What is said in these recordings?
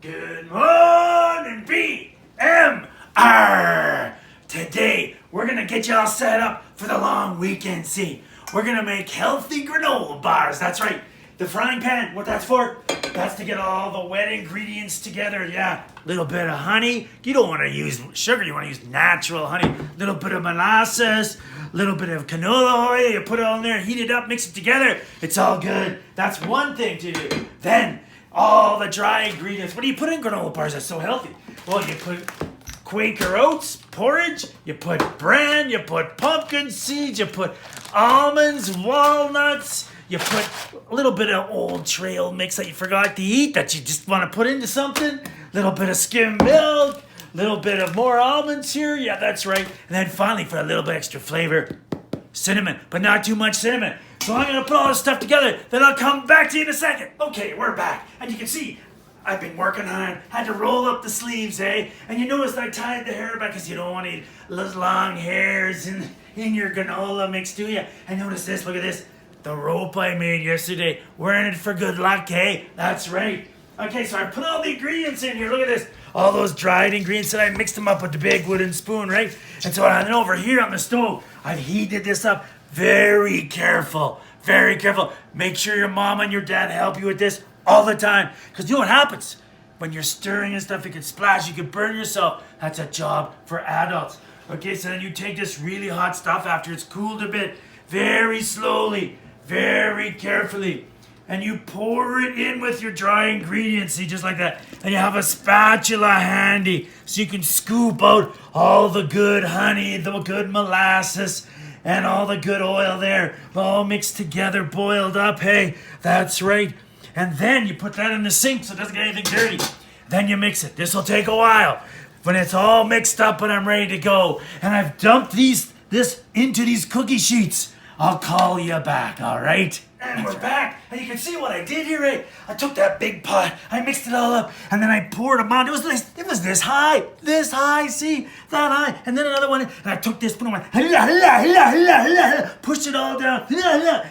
Good morning, BMR. Today, we're going to get you all set up for the long weekend. See, we're going to make healthy granola bars. That's right. The frying pan, what that's for? That's to get all the wet ingredients together. Yeah, little bit of honey. You don't want to use sugar. You want to use natural honey. Little bit of molasses. Little bit of canola oil. You put it all in there, heat it up, mix it together. It's all good. That's one thing to do. Then, all the dry ingredients. What do you put in granola bars that's so healthy? Well, you put Quaker oats, porridge, you put bran, you put pumpkin seeds, you put almonds, walnuts, you put a little bit of old trail mix that you forgot to eat that you just want to put into something, little bit of skim milk, little bit of more almonds here, yeah, that's right. And then finally, for a little bit extra flavor, cinnamon, but not too much cinnamon. So I'm gonna put all this stuff together, then I'll come back to you in a second. Okay, we're back, and you can see I've been working hard. Had to roll up the sleeves, eh? And you notice I tied the hair back because you don't want any long hairs in your granola mix, do you? And notice this, look at this. The rope I made yesterday. We're in it for good luck, eh? That's right. Okay, so I put all the ingredients in here. Look at this. All those dried ingredients, and I mixed them up with the big wooden spoon, right? And so then over here on the stove, I've heated this up. Very careful. Very careful. Make sure your mom and your dad help you with this all the time. Because you know what happens? When you're stirring and stuff, it can splash, you can burn yourself. That's a job for adults. Okay, so then you take this really hot stuff after it's cooled a bit, very slowly, very carefully, and you pour it in with your dry ingredients, see, just like that. And you have a spatula handy so you can scoop out all the good honey, the good molasses, and all the good oil there, all mixed together, boiled up, hey, that's right. And then you put that in the sink so it doesn't get anything dirty. Then you mix it. This will take a while. When it's all mixed up and I'm ready to go, and I've dumped this into these cookie sheets, I'll call you back, all right? And we're back, and you can see what I did here, right? I took that big pot, I mixed it all up, and then I poured them on. It was this high, see? That high, and then another one, and I took this, put it on, pushed it all down,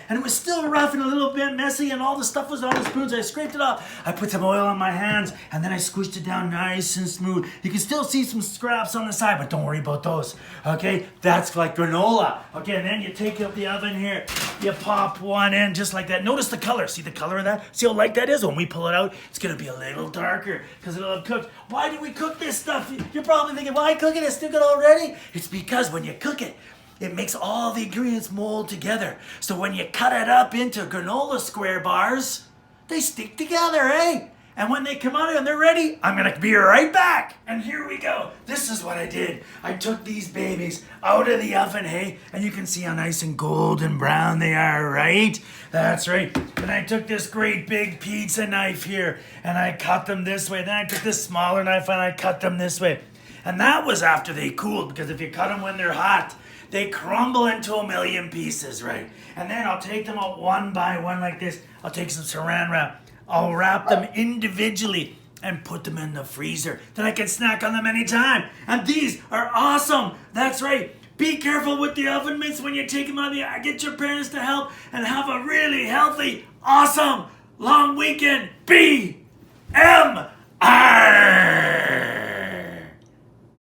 and it was still rough and a little bit messy, and all the stuff was on the spoons. I scraped it off. I put some oil on my hands, and then I squished it down nice and smooth. You can still see some scraps on the side, but don't worry about those, okay? That's like granola. Okay, and then you take out the oven here, you pop one in, just like that. Notice the color. See the color of that? See how light that is? When we pull it out, it's going to be a little darker because it'll have cooked. Why do we cook this stuff? You're probably thinking, why cook it? It's too good already. It's because when you cook it, it makes all the ingredients mold together. So when you cut it up into granola square bars, they stick together, eh? And when they come out and they're ready, I'm gonna be right back. And here we go. This is what I did. I took these babies out of the oven, hey? And you can see how nice and golden brown they are, right? That's right. And I took this great big pizza knife here and I cut them this way. Then I took this smaller knife and I cut them this way. And that was after they cooled, because if you cut them when they're hot, they crumble into a million pieces, right? And then I'll take them out one by one like this. I'll take some saran wrap. I'll wrap them individually and put them in the freezer. Then I can snack on them anytime. And these are awesome. That's right. Be careful with the oven mitts when you take them out of the... Get your parents to help and have a really healthy, awesome, long weekend. BMR!